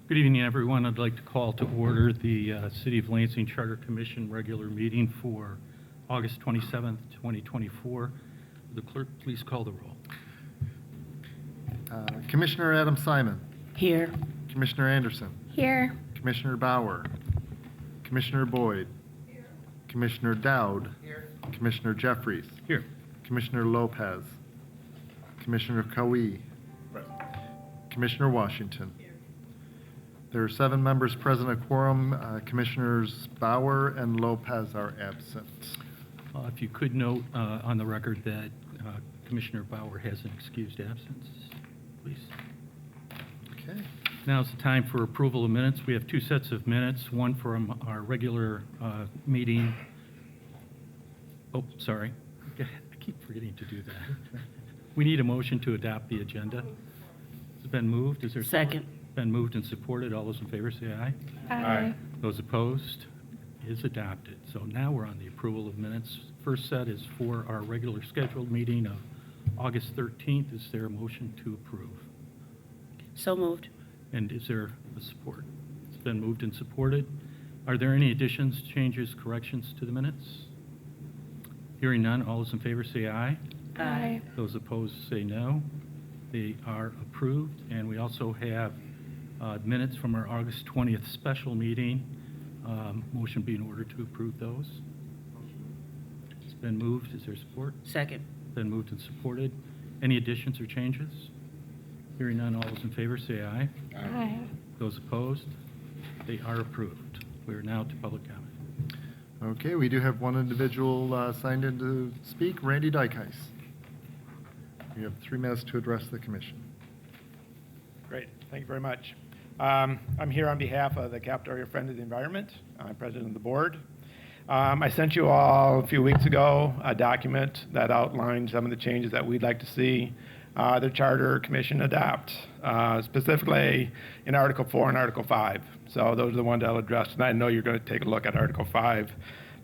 Good evening, everyone. I'd like to call to order the City of Lansing Charter Commission regular meeting for August 27th, 2024. The clerk, please call the roll. Commissioner Adam Simon. Here. Commissioner Anderson. Here. Commissioner Bauer. Commissioner Boyd. Here. Commissioner Dowd. Here. Commissioner Jeffries. Here. Commissioner Lopez. Commissioner Cowie. Commissioner Washington. Here. There are 7 members present at quorum. Commissioners Bauer and Lopez are absent. If you could note on the record that Commissioner Bauer has an excused absence, please. Okay. Now is the time for approval of minutes. We have 2 sets of minutes, one from our regular meeting. Oh, sorry. I keep forgetting to do that. We need a motion to adopt the agenda. It's been moved. Is there support? Second. Been moved and supported. All those in favor say aye. Aye. Those opposed? Is adopted. So now we're on the approval of minutes. First set is for our regular scheduled meeting of August 13th. Is there a motion to approve? So moved. And is there a support? It's been moved and supported. Are there any additions, changes, corrections to the minutes? Hearing none, all those in favor say aye. Aye. Those opposed say no. They are approved. And we also have minutes from our August 20th special meeting. Motion be in order to approve those. It's been moved. Is there support? Second. Been moved and supported. Any additions or changes? Hearing none, all those in favor say aye. Aye. Those opposed? They are approved. We are now to public comment. Okay, we do have one individual signed in to speak, Randy Dykeheis. You have 3 minutes to address the commission. Great, thank you very much. I'm here on behalf of the Capital Area Friend of the Environment. I'm president of the board. I sent you all a few weeks ago a document that outlines some of the changes that we'd like to see the Charter Commission adopt, specifically in Article 4 and Article 5. So those are the ones I'll address, and I know you're going to take a look at Article 5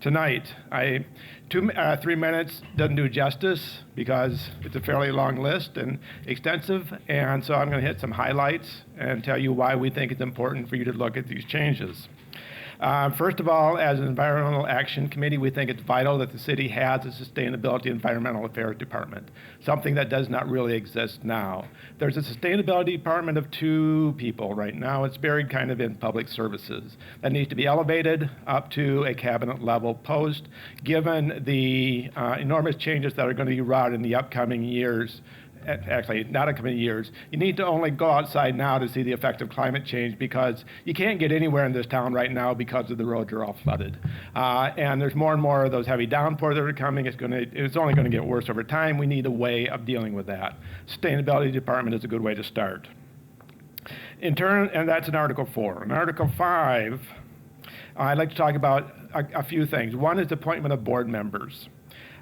tonight. 3 minutes doesn't do justice because it's a fairly long list and extensive, and so I'm going to hit some highlights and tell you why we think it's important for you to look at these changes. First of all, as an Environmental Action Committee, we think it's vital that the city has a Sustainability Environmental Affairs Department, something that does not really exist now. There's a Sustainability Department of 2 people right now. It's buried kind of in public services. That needs to be elevated up to a cabinet level post, given the enormous changes that are going to be wrought in the upcoming years. Actually, not upcoming years. You need to only go outside now to see the effect of climate change because you can't get anywhere in this town right now because of the roads are all flooded. And there's more and more of those heavy downpours that are coming. It's only going to get worse over time. We need a way of dealing with that. Sustainability Department is a good way to start. In turn, and that's in Article 4. In Article 5, I'd like to talk about a few things. One is the appointment of board members.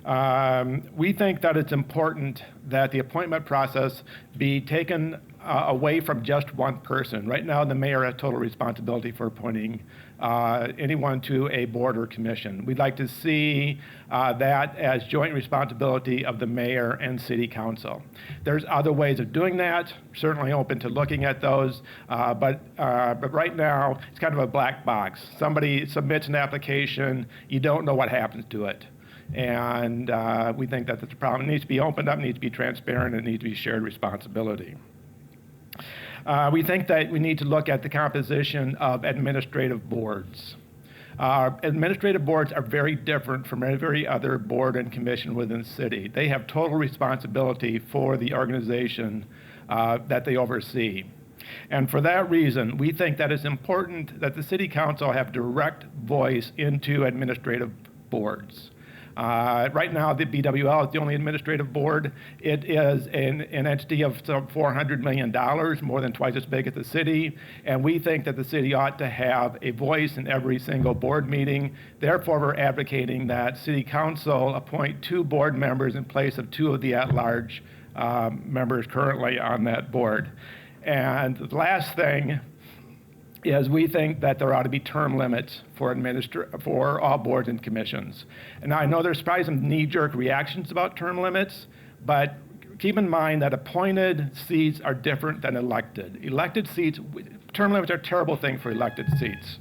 We think that it's important that the appointment process be taken away from just one person. Right now, the mayor has total responsibility for appointing anyone to a board or commission. We'd like to see that as joint responsibility of the mayor and city council. There's other ways of doing that, certainly open to looking at those, but right now, it's kind of a black box. Somebody submits an application, you don't know what happens to it. And we think that that's a problem. It needs to be opened up, it needs to be transparent, it needs to be shared responsibility. We think that we need to look at the composition of administrative boards. Administrative boards are very different from every other board and commission within the city. They have total responsibility for the organization that they oversee. And for that reason, we think that it's important that the city council have direct voice into administrative boards. Right now, the BWL is the only administrative board. It is an entity of some $400 million, more than twice as big as the city, and we think that the city ought to have a voice in every single board meeting. Therefore, we're advocating that city council appoint 2 board members in place of 2 of the at-large members currently on that board. And the last thing is we think that there ought to be term limits for all boards and commissions. And I know there's probably some knee-jerk reactions about term limits, but keep in mind that appointed seats are different than elected. Elected seats term limits are a terrible thing for elected seats,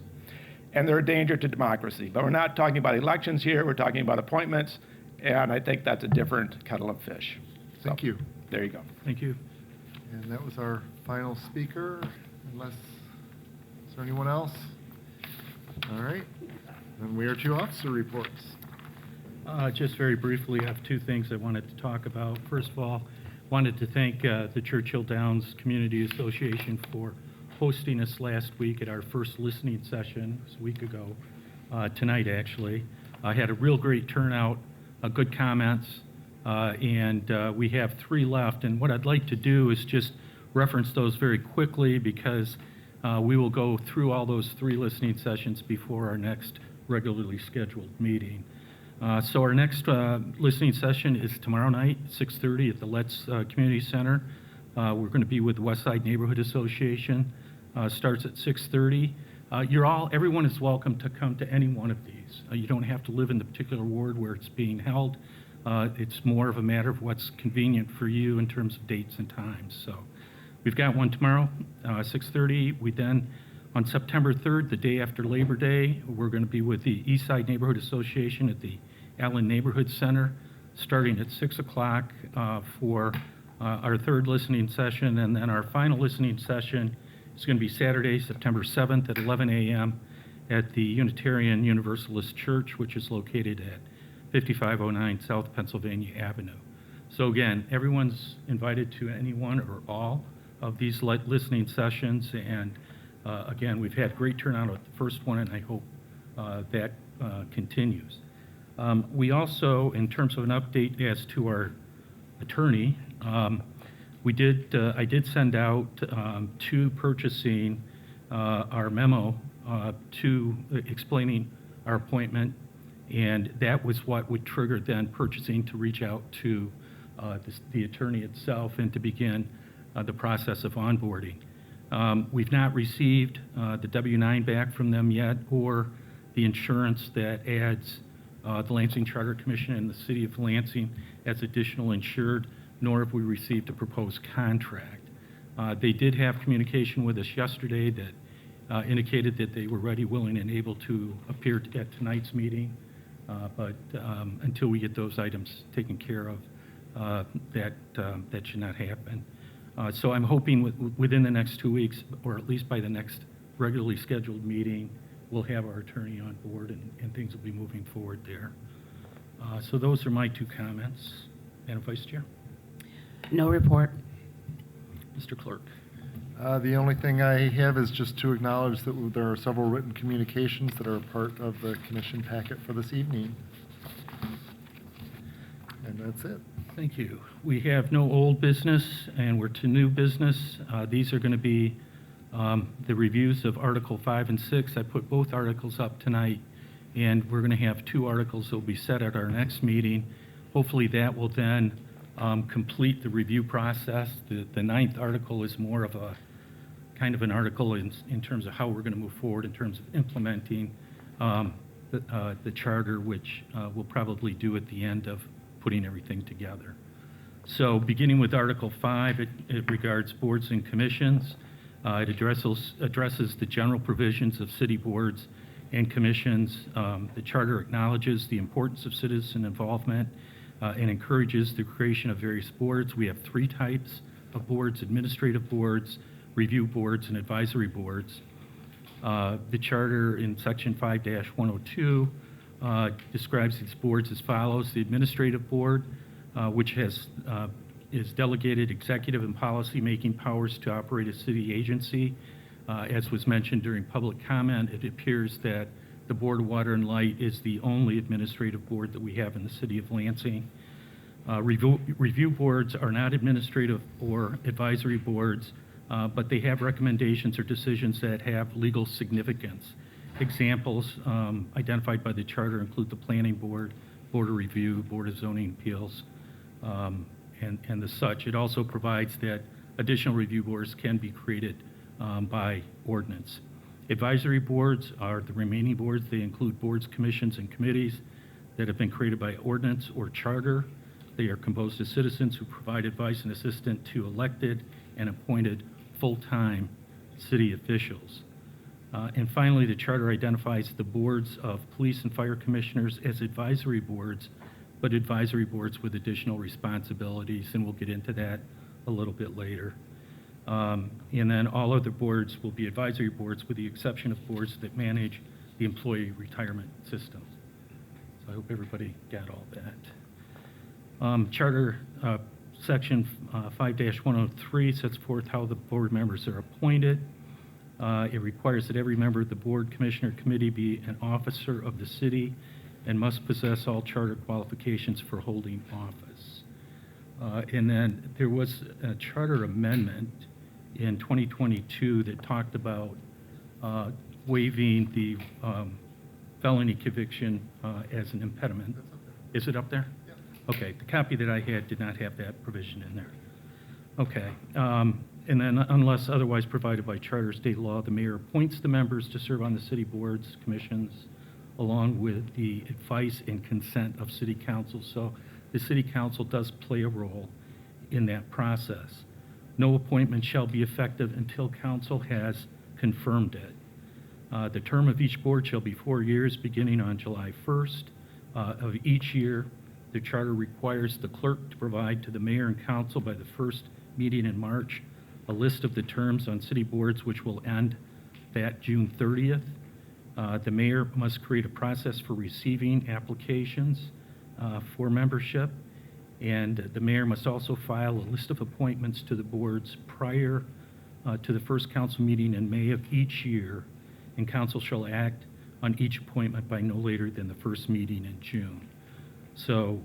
and they're a danger to democracy. But we're not talking about elections here, we're talking about appointments, and I think that's a different kettle of fish. So, Thank you. there you go. Thank you. And that was our final speaker, unless, is there anyone else? All right, then we are to officer reports. Just very briefly, I have two things I wanted to talk about. First of all, wanted to thank the Churchill Downs Community Association for hosting us last week at our first listening session. It was a week ago, tonight actually. I had a real great turnout, good comments, and we have 3 left. And what I'd like to do is just reference those very quickly because we will go through all those 3 listening sessions before our next regularly scheduled meeting. So our next listening session is tomorrow night, 6:30 at the Letts Community Center. We're going to be with the Westside Neighborhood Association. Starts at 6:30. Everyone is welcome to come to any one of these. You don't have to live in the particular ward where it's being held. It's more of a matter of what's convenient for you in terms of dates and times. So we've got one tomorrow, 6:30. We then, on September 3rd, the day after Labor Day, we're going to be with the Eastside Neighborhood Association at the Allen Neighborhood Center, starting at 6 o'clock for our 3rd listening session. And then our final listening session is going to be Saturday, September 7th at 11 a.m. at the Unitarian Universalist Church, which is located at 5509 South Pennsylvania Avenue. So again, everyone's invited to any one or all of these listening sessions. And again, we've had great turnout at the first one, and I hope that continues. We also, in terms of an update as to our attorney, I did send out to purchasing our memo to explaining our appointment, and that was what would trigger then purchasing to reach out to the attorney itself and to begin the process of onboarding. We've not received the W-9 back from them yet, or the insurance that adds the Lansing Charter Commission and the City of Lansing as additional insured, nor have we received a proposed contract. They did have communication with us yesterday that indicated that they were ready, willing, and able to appear at tonight's meeting, but until we get those items taken care of, that should not happen. So I'm hoping within the next 2 weeks, or at least by the next regularly scheduled meeting, we'll have our attorney on board and things will be moving forward there. So those are my 2 comments. Madam Vice Chair? No report. Mr. Clerk? The only thing I have is just to acknowledge that there are several written communications that are a part of the commission packet for this evening. And that's it. Thank you. We have no old business, and we're to new business. These are going to be the reviews of Article 5 and 6. I put both articles up tonight, and we're going to have 2 articles that will be set at our next meeting. Hopefully that will then complete the review process. The 9th article is more of a kind of an article in terms of how we're going to move forward in terms of implementing the charter, which we'll probably do at the end of putting everything together. So beginning with Article 5, it regards boards and commissions. It addresses the general provisions of city boards and commissions. The charter acknowledges the importance of citizen involvement and encourages the creation of various boards. We have 3 types of boards: administrative boards, review boards, and advisory boards. The charter in Section 5-102 describes these boards as follows. The administrative board, which is delegated executive and policy-making powers to operate a city agency. As was mentioned during public comment, it appears that the Board of Water and Light is the only administrative board that we have in the city of Lansing. Review boards are not administrative or advisory boards, but they have recommendations or decisions that have legal significance. Examples identified by the charter include the Planning Board, Board of Review, Board of Zoning Appeals, and the such. It also provides that additional review boards can be created by ordinance. Advisory boards are the remaining boards. They include boards, commissions, and committees that have been created by ordinance or charter. They are composed of citizens who provide advice and assistance to elected and appointed full-time city officials. And finally, the charter identifies the boards of police and fire commissioners as advisory boards, but advisory boards with additional responsibilities, and we'll get into that a little bit later. And then all other boards will be advisory boards with the exception of boards that manage the employee retirement systems. So I hope everybody got all that. Charter Section 5-103 sets forth how the board members are appointed. It requires that every member of the board, commissioner, committee be an officer of the city and must possess all charter qualifications for holding office. And then there was a charter amendment in 2022 that talked about waiving the felony conviction as an impediment. Is it up there? Okay, the copy that I had did not have that provision in there. Okay, and then unless otherwise provided by charter state law, the mayor appoints the members to serve on the city boards, commissions, along with the advice and consent of city council. So the city council does play a role in that process. No appointment shall be effective until council has confirmed it. The term of each board shall be 4 years, beginning on July 1st of each year. The charter requires the clerk to provide to the mayor and council by the first meeting in March a list of the terms on city boards which will end that June 30th. The mayor must create a process for receiving applications for membership, and the mayor must also file a list of appointments to the boards prior to the first council meeting in May of each year, and council shall act on each appointment by no later than the first meeting in June. So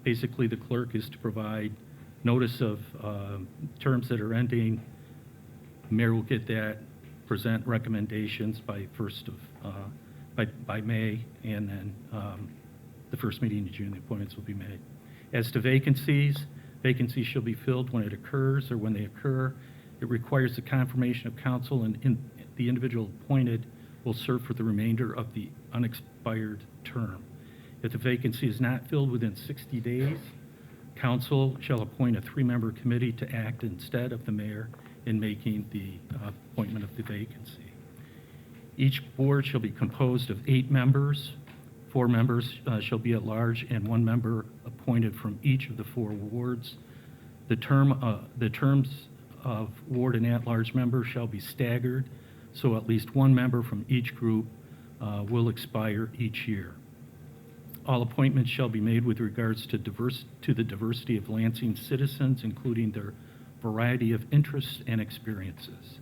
basically the clerk is to provide notice of terms that are ending. The mayor will get that, present recommendations by by May, and then the first meeting in June, the appointments will be made. As to vacancies, vacancies shall be filled when it occurs or when they occur. It requires the confirmation of council, and the individual appointed will serve for the remainder of the unexpired term. If the vacancy is not filled within 60 days, council shall appoint a 3-member committee to act instead of the mayor in making the appointment of the vacancy. Each board shall be composed of 8 members. 4 members shall be at large, and 1 member appointed from each of the 4 wards. The terms of ward and at-large members shall be staggered, so at least 1 member from each group will expire each year. All appointments shall be made with regards to the diversity of Lansing citizens, including their variety of interests and experiences.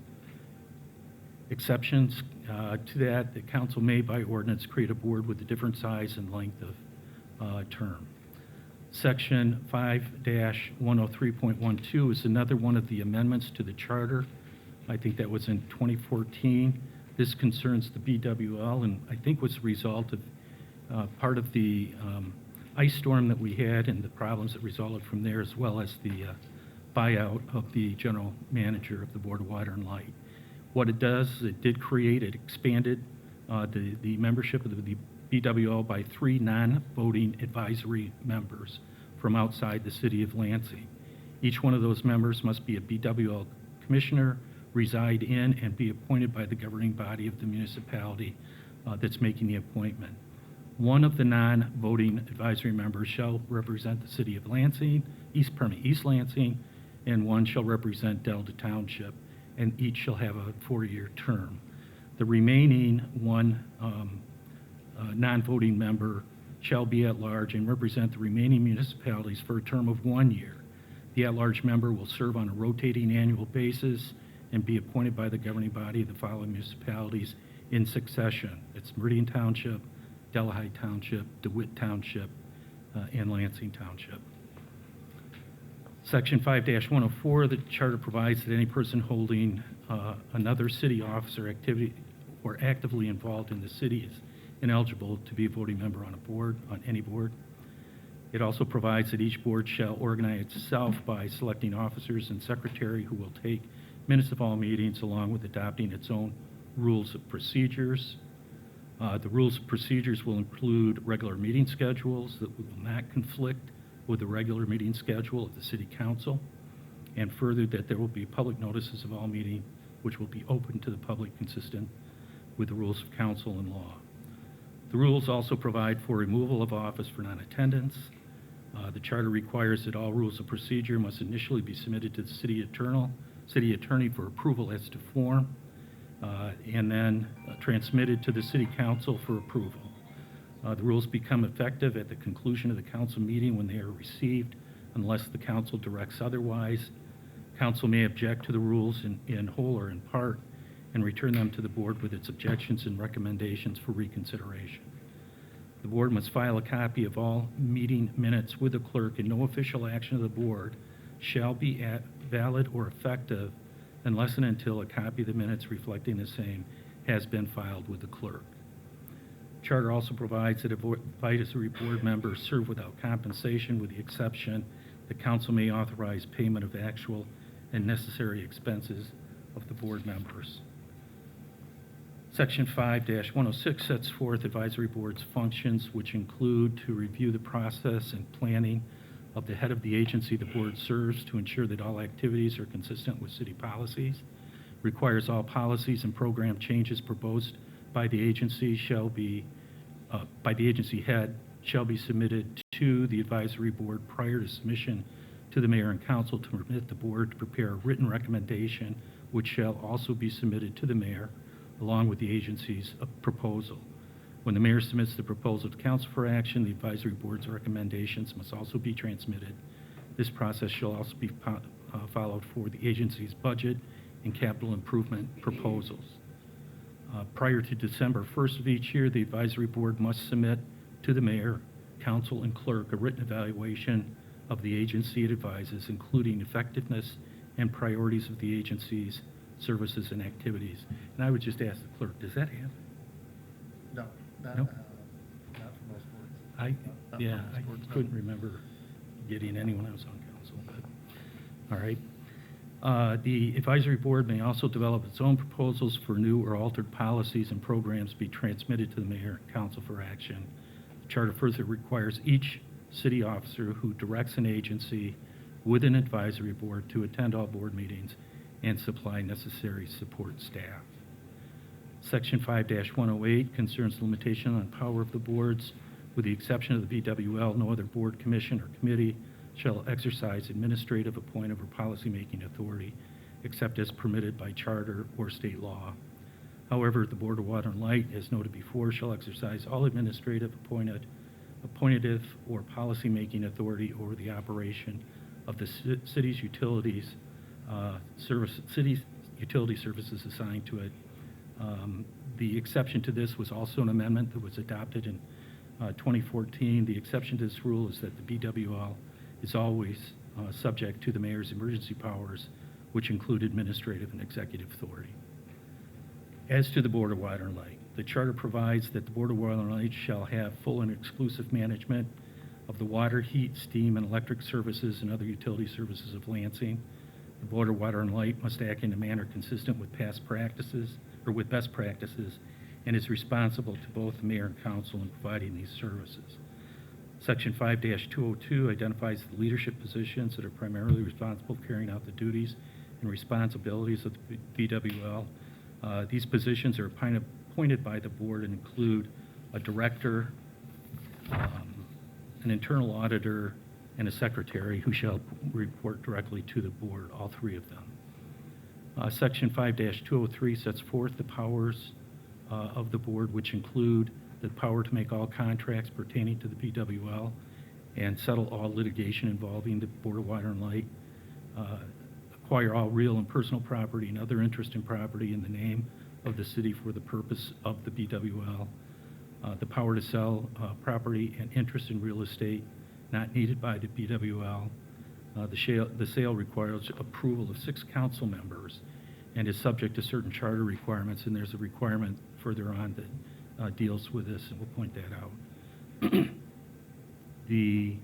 Exceptions to that, the council may by ordinance create a board with a different size and length of term. Section 5-103.12 is another one of the amendments to the charter. I think that was in 2014. This concerns the BWL, and I think was a result of part of the ice storm that we had and the problems that resulted from there, as well as the buyout of the general manager of the Board of Water and Light. What it does is it did create, it expanded the membership of the BWL by 3 non-voting advisory members from outside the city of Lansing. Each one of those members must be a BWL commissioner, reside in, and be appointed by the governing body of the municipality that's making the appointment. One of the non-voting advisory members shall represent the city of Lansing, East Lansing, and 1 shall represent Delta Township, and each shall have a 4-year term. The remaining 1 non-voting member shall be at large and represent the remaining municipalities for a term of 1 year. The at-large member will serve on a rotating annual basis and be appointed by the governing body of the following municipalities in succession. It's Meridian Township, Delhi Township, DeWitt Township, and Lansing Township. Section 5-104 of the charter provides that any person holding another city office or activity or actively involved in the city is ineligible to be a voting member on a board, on any board. It also provides that each board shall organize itself by selecting officers and secretary who will take minutes of all meetings along with adopting its own rules of procedures. The rules of procedures will include regular meeting schedules that will not conflict with the regular meeting schedule of the city council, and further that there will be public notices of all meeting which will be open to the public consistent with the rules of council and law. The rules also provide for removal of office for non-attendance. The charter requires that all rules of procedure must initially be submitted to the city attorney for approval as to form, and then transmitted to the city council for approval. The rules become effective at the conclusion of the council meeting when they are received, unless the council directs otherwise. Council may object to the rules in whole or in part and return them to the board with its objections and recommendations for reconsideration. The board must file a copy of all meeting minutes with the clerk, and no official action of the board shall be valid or effective unless and until a copy of the minutes reflecting the same has been filed with the clerk. Charter also provides that advisory board members serve without compensation, with the exception the council may authorize payment of actual and necessary expenses of the board members. Section 5-106 sets forth advisory board's functions, which include to review the process and planning of the head of the agency the board serves to ensure that all activities are consistent with city policies, requires all policies and program changes proposed by the agency head shall be submitted to the advisory board prior to submission to the mayor and council to permit the board to prepare a written recommendation, which shall also be submitted to the mayor along with the agency's proposal. When the mayor submits the proposal to council for action, the advisory board's recommendations must also be transmitted. This process shall also be followed for the agency's budget and capital improvement proposals. Prior to December 1st of each year, the advisory board must submit to the mayor, council, and clerk a written evaluation of the agency it advises, including effectiveness and priorities of the agency's services and activities. And I would just ask the clerk, does that happen? No, not Nope. for most boards. I Not for most boards, no. couldn't remember getting anyone else on council, but, all right. The advisory board may also develop its own proposals for new or altered policies and programs be transmitted to the mayor and council for action. The charter further requires each city officer who directs an agency with an advisory board to attend all board meetings and supply necessary support staff. Section 5-108 concerns limitation on power of the boards. With the exception of the VWL, no other board, commission, or committee shall exercise administrative, appointive, or policymaking authority except as permitted by charter or state law. However, the Board of Water and Light, as noted before, shall exercise all administrative, appointive, or policymaking authority over the operation of the city's utilities utility services assigned to it. The exception to this was also an amendment that was adopted in 2014. The exception to this rule is that the BWL is always subject to the mayor's emergency powers, which include administrative and executive authority. As to the Board of Water and Light, the charter provides that the Board of Water and Light shall have full and exclusive management of the water, heat, steam, and electric services and other utility services of Lansing. The Board of Water and Light must act in a manner consistent with best practices, and is responsible to both the mayor and council in providing these services. Section 5-202 identifies the leadership positions that are primarily responsible for carrying out the duties and responsibilities of the VWL. These positions are appointed by the board and include a director, an internal auditor, and a secretary who shall report directly to the board, all three of them. Section 5-203 sets forth the powers of the board, which include the power to make all contracts pertaining to the BWL and settle all litigation involving the Board of Water and Light, acquire all real and personal property and other interest in property in the name of the city for the purpose of the BWL, the power to sell property and interest in real estate not needed by the BWL. The sale requires approval of 6 council members and is subject to certain charter requirements, and there's a requirement further on that deals with this, and we'll point that out. The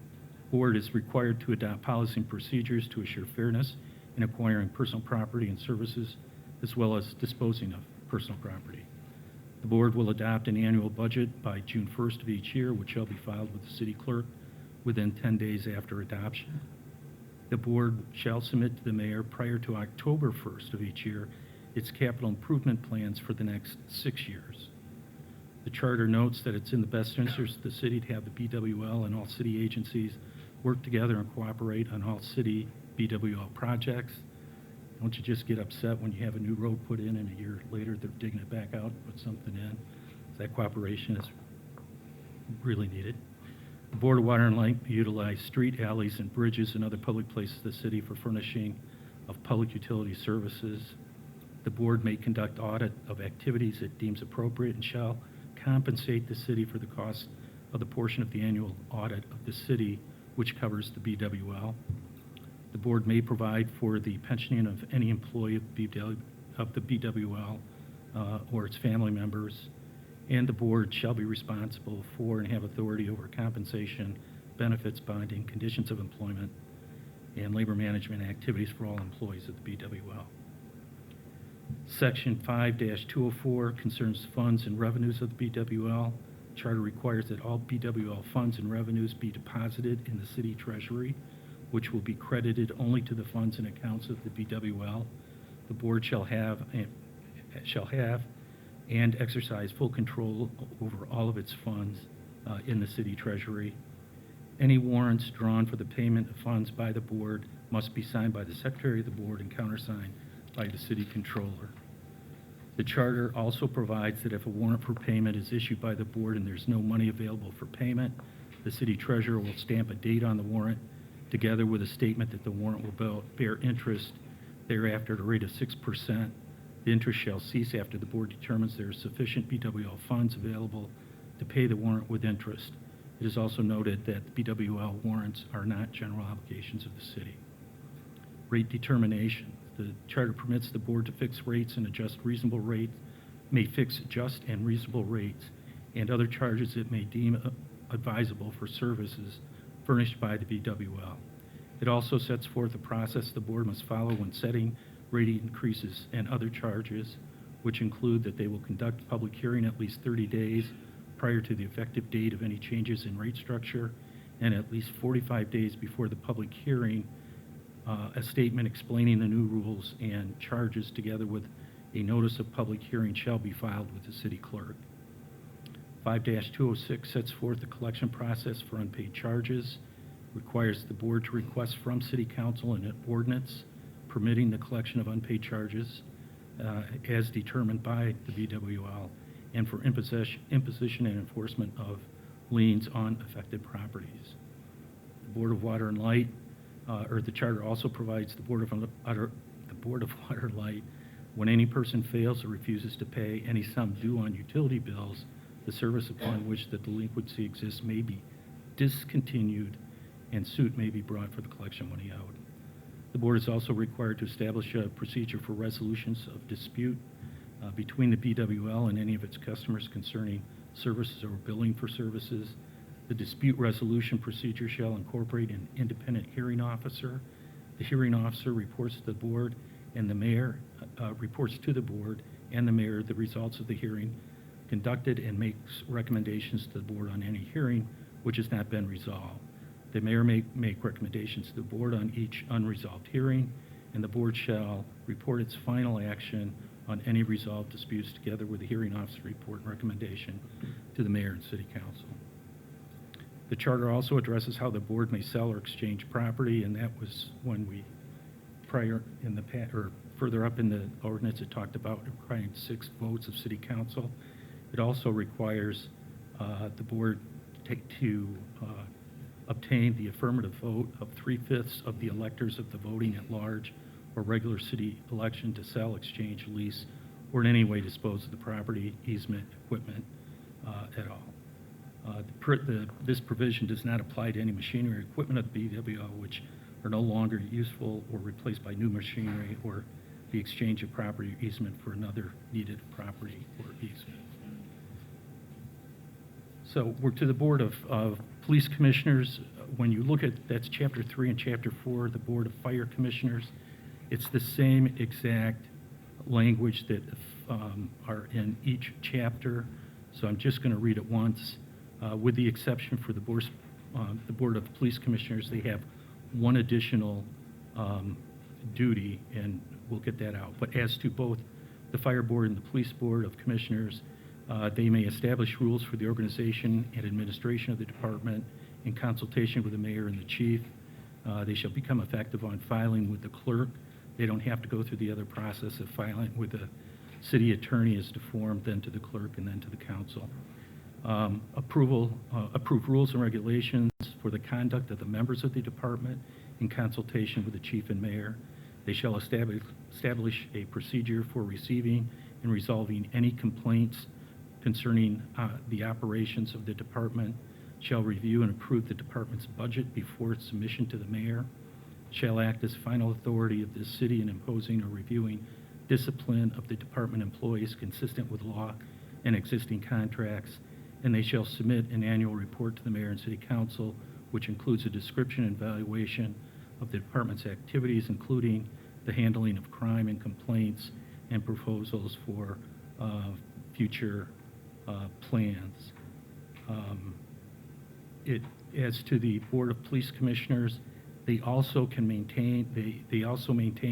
board is required to adopt policy and procedures to assure fairness in acquiring personal property and services, as well as disposing of personal property. The board will adopt an annual budget by June 1st of each year, which shall be filed with the city clerk within 10 days after adoption. The board shall submit to the mayor prior to October 1st of each year its capital improvement plans for the next 6 years. The charter notes that it's in the best interest of the city to have the BWL and all city agencies work together and cooperate on all city BWL projects. Don't you just get upset when you have a new road put in and a year later they're digging it back out, put something in. That cooperation is really needed. The Board of Water and Light utilize street, alleys, and bridges and other public places of the city for furnishing of public utility services. The board may conduct audit of activities it deems appropriate and shall compensate the city for the cost of the portion of the annual audit of the city which covers the BWL. The board may provide for the pensioning of any employee of the BWL or its family members, and the board shall be responsible for and have authority over compensation, benefits, bonding, conditions of employment, and labor management activities for all employees of the BWL. Section 5-204 concerns funds and revenues of the BWL. Charter requires that all BWL funds and revenues be deposited in the city treasury, which will be credited only to the funds and accounts of the BWL. The board shall have and exercise full control over all of its funds in the city treasury. Any warrants drawn for the payment of funds by the board must be signed by the secretary of the board and countersigned by the city controller. The charter also provides that if a warrant for payment is issued by the board and there's no money available for payment, the city treasurer will stamp a date on the warrant together with a statement that the warrant will bear interest thereafter at a rate of 6%. The interest shall cease after the board determines there are sufficient BWL funds available to pay the warrant with interest. It is also noted that BWL warrants are not general obligations of the city. Rate determination. The charter permits the board to fix rates and adjust reasonable rates, may fix just and reasonable rates, and other charges it may deem advisable for services furnished by the BWL. It also sets forth a process the board must follow when setting rate increases and other charges, which include that they will conduct a public hearing at least 30 days prior to the effective date of any changes in rate structure, and at least 45 days before the public hearing, a statement explaining the new rules and charges together with a notice of public hearing shall be filed with the city clerk. 5-206 sets forth the collection process for unpaid charges, requires the board to request from city council an ordinance permitting the collection of unpaid charges as determined by the BWL, and for imposition and enforcement of liens on affected properties. The Board of Water and Light, or the charter also provides the Board of Water and Light, when any person fails or refuses to pay any sum due on utility bills, the service upon which the delinquency exists may be discontinued and suit may be brought for the collection of money owed. The board is also required to establish a procedure for resolutions of dispute between the BWL and any of its customers concerning services or billing for services. The dispute resolution procedure shall incorporate an independent hearing officer. The hearing officer reports to the board and the mayor reports to the board and the mayor the results of the hearing conducted and makes recommendations to the board on any hearing which has not been resolved. The mayor may make recommendations to the board on each unresolved hearing, and the board shall report its final action on any resolved disputes together with the hearing officer report and recommendation to the mayor and city council. The charter also addresses how the board may sell or exchange property, and that was when we further up in the ordinance it talked about requiring 6 votes of city council. It also requires the board to obtain the affirmative vote of 3/5 of the electors of the voting at large or regular city election to sell, exchange, lease, or in any way dispose of the property, easement, equipment at all. This provision does not apply to any machinery or equipment of the BWL which are no longer useful or replaced by new machinery or the exchange of property or easement for another needed property or easement. So we're to the Board of Police Commissioners. When you look at, that's Chapter 3 and Chapter 4, the Board of Fire Commissioners, it's the same exact language that are in each chapter. So I'm just going to read it once. With the exception for the Board of Police Commissioners, they have one additional duty, and we'll get that out. But as to both the Fire Board and the Police Board of Commissioners. They may establish rules for the organization and administration of the department in consultation with the mayor and the chief. They shall become effective on filing with the clerk. They don't have to go through the other process of filing with the city attorney as to form, then to the clerk, and then to the council. Approve rules and regulations for the conduct of the members of the department in consultation with the chief and mayor. They shall establish a procedure for receiving and resolving any complaints concerning the operations of the department, shall review and approve the department's budget before its submission to the mayor, shall act as final authority of the city in imposing or reviewing discipline of the department employees consistent with law and existing contracts, and they shall submit an annual report to the mayor and city council, which includes a description and evaluation of the department's activities, including the handling of crime and complaints and proposals for future plans. As to the Board of Police Commissioners, they also maintain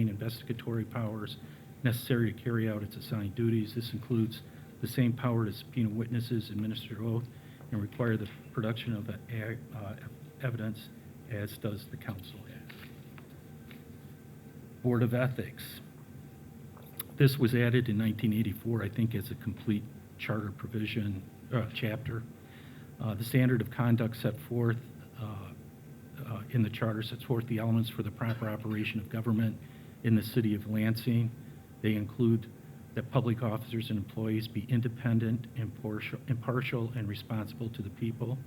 investigatory powers necessary to carry out its assigned duties. This includes the same power to subpoena witnesses, administer oath, and require the production of evidence as does the council. Board of Ethics. This was added in 1984, I think, as a complete charter provision chapter. The standard of conduct set forth in the charter sets forth the elements for the proper operation of government in the city of Lansing. They include that public officers and employees be independent, impartial, and responsible to the people,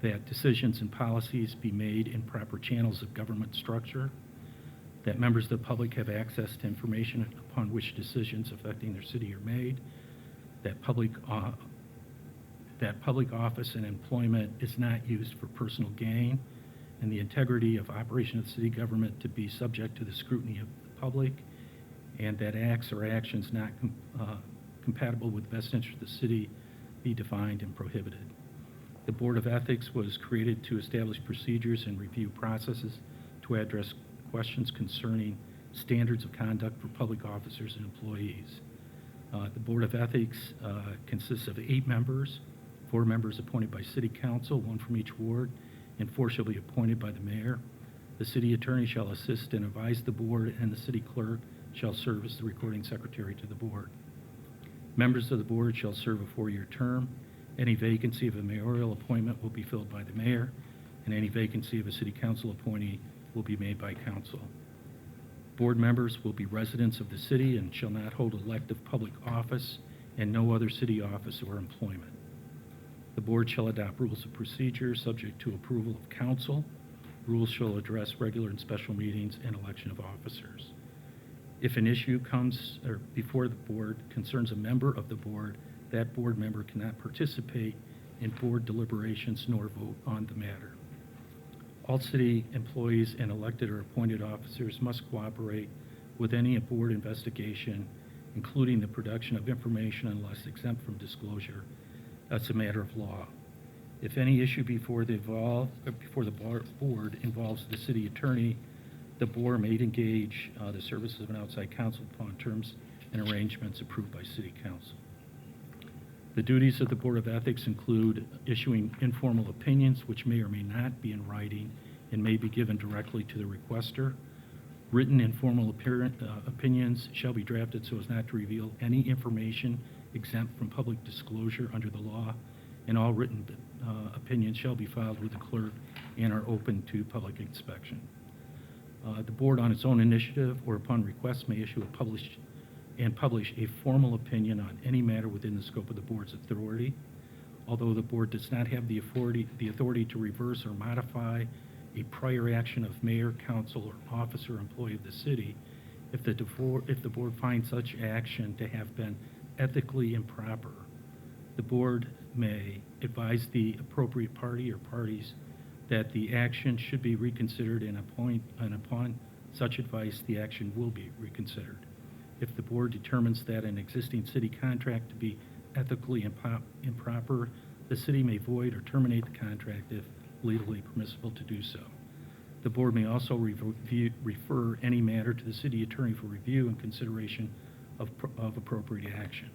that decisions and policies be made in proper channels of government structure, that members of the public have access to information upon which decisions affecting their city are made, that public office and employment is not used for personal gain, and the integrity of operation of the city government to be subject to the scrutiny of the public, and that acts or actions not compatible with the best interest of the city be defined and prohibited. The Board of Ethics was created to establish procedures and review processes to address questions concerning standards of conduct for public officers and employees. The Board of Ethics consists of 8 members, 4 members appointed by City Council, 1 from each ward, and 4 shall be appointed by the mayor. The city attorney shall assist and advise the board, and the city clerk shall serve as the recording secretary to the board. Members of the board shall serve a 4-year term. Any vacancy of a mayoral appointment will be filled by the mayor, and any vacancy of a city council appointee will be made by council. Board members will be residents of the city and shall not hold elective public office and no other city office or employment. The board shall adopt rules of procedure subject to approval of council. Rules shall address regular and special meetings and election of officers. If an issue comes before the board concerns a member of the board, that board member cannot participate in board deliberations nor vote on the matter. All city employees and elected or appointed officers must cooperate with any board investigation, including the production of information unless exempt from disclosure. That's a matter of law. If any issue before the board involves the city attorney, the board may engage the services of an outside counsel upon terms and arrangements approved by City Council. The duties of the Board of Ethics include issuing informal opinions, which may or may not be in writing and may be given directly to the requester. Written informal opinions shall be drafted so as not to reveal any information exempt from public disclosure under the law, and all written opinions shall be filed with the clerk and are open to public inspection. The board, on its own initiative or upon request, may issue publish a formal opinion on any matter within the scope of the board's authority. Although the board does not have the authority to reverse or modify a prior action of mayor, council, or officer or employee of the city, if the board finds such action to have been ethically improper, the board may advise the appropriate party or parties that the action should be reconsidered, and upon such advice, the action will be reconsidered. If the board determines that an existing city contract to be ethically improper, the city may void or terminate the contract if legally permissible to do so. The board may also refer any matter to the city attorney for review and consideration of appropriate action.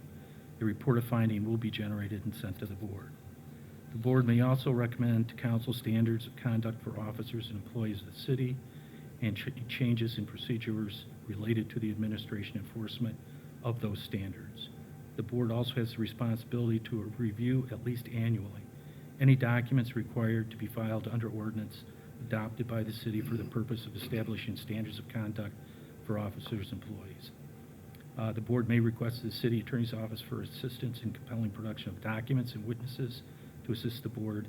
A report of finding will be generated and sent to the board. The board may also recommend to council standards of conduct for officers and employees of the city and changes in procedures related to the administration and enforcement of those standards. The board also has the responsibility to review at least annually any documents required to be filed under ordinance adopted by the city for the purpose of establishing standards of conduct for officers and employees. The board may request the city attorney's office for assistance in compelling production of documents and witnesses to assist the board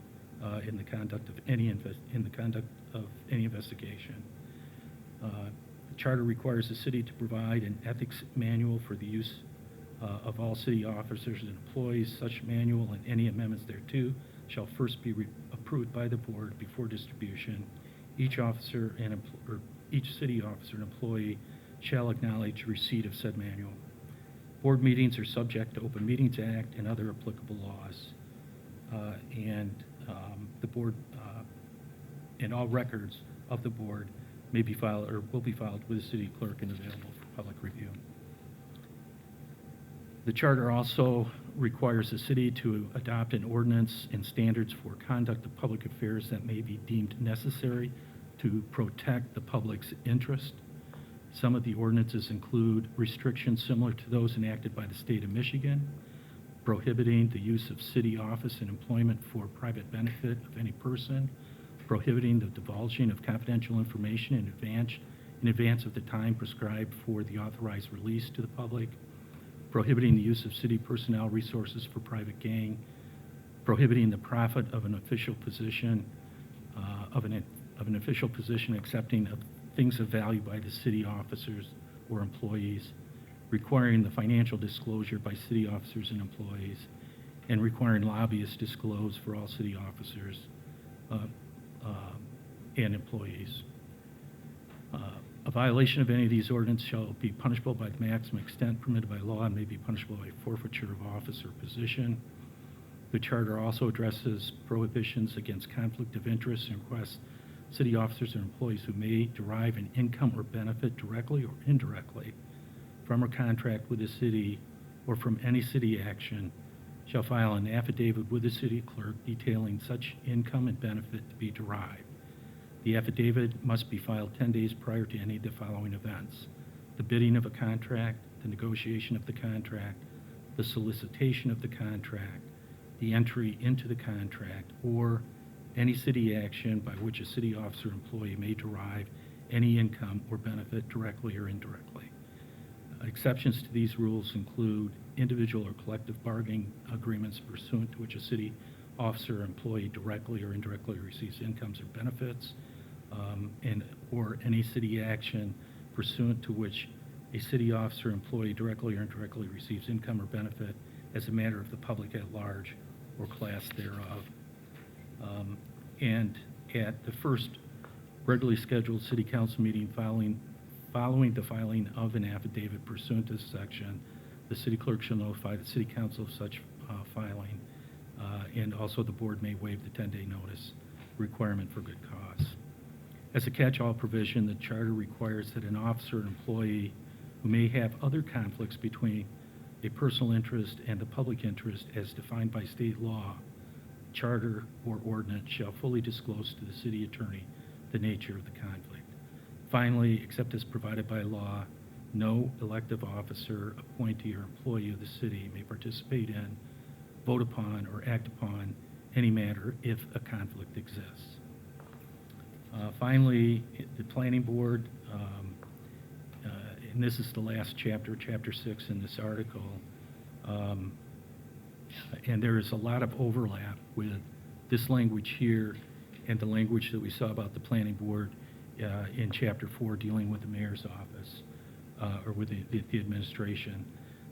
in the conduct of any investigation. The charter requires the city to provide an ethics manual for the use of all city officers and employees. Such manual and any amendments thereto shall first be approved by the board before distribution. Each officer and each city officer and employee shall acknowledge receipt of said manual. Board meetings are subject to Open Meetings Act and other applicable laws. The board and all records of the board may be filed or will be filed with the city clerk and available for public review. The charter also requires the city to adopt an ordinance and standards for conduct of public affairs that may be deemed necessary to protect the public's interest. Some of the ordinances include restrictions similar to those enacted by the state of Michigan, prohibiting the use of city office and employment for private benefit of any person, prohibiting the divulging of confidential information in advance of the time prescribed for the authorized release to the public, prohibiting the use of city personnel resources for private gain, prohibiting the profit of an official position, accepting of things of value by the city officers or employees, requiring the financial disclosure by city officers and employees, and requiring lobbyists disclose for all city officers and employees. A violation of any of these ordinances shall be punishable by the maximum extent permitted by law and may be punishable by forfeiture of office or position. The charter also addresses prohibitions against conflict of interest and requests city officers and employees who may derive an income or benefit directly or indirectly from a contract with the city or from any city action shall file an affidavit with the city clerk detailing such income and benefit to be derived. The affidavit must be filed 10 days prior to any of the following events: the bidding of a contract, the negotiation of the contract, the solicitation of the contract, the entry into the contract, or any city action by which a city officer or employee may derive any income or benefit directly or indirectly. Exceptions to these rules include individual or collective bargaining agreements pursuant to which a city officer or employee directly or indirectly receives incomes or benefits, or any city action pursuant to which a city officer or employee directly or indirectly receives income or benefit as a matter of the public at large or class thereof. And at the first regularly scheduled city council meeting following the filing of an affidavit pursuant to this section, the city clerk shall notify the city council of such filing, and also the board may waive the 10-day notice requirement for good cause. As a catch-all provision, the charter requires that an officer or employee who may have other conflicts between a personal interest and the public interest as defined by state law, charter, or ordinance shall fully disclose to the city attorney the nature of the conflict. Finally, except as provided by law, no elective officer, appointee, or employee of the city may participate in, vote upon, or act upon any matter if a conflict exists. Finally, the planning board, and this is the last chapter, chapter 6 in this article, and there is a lot of overlap with this language here and the language that we saw about the planning board in chapter 4 dealing with the mayor's office or with the administration.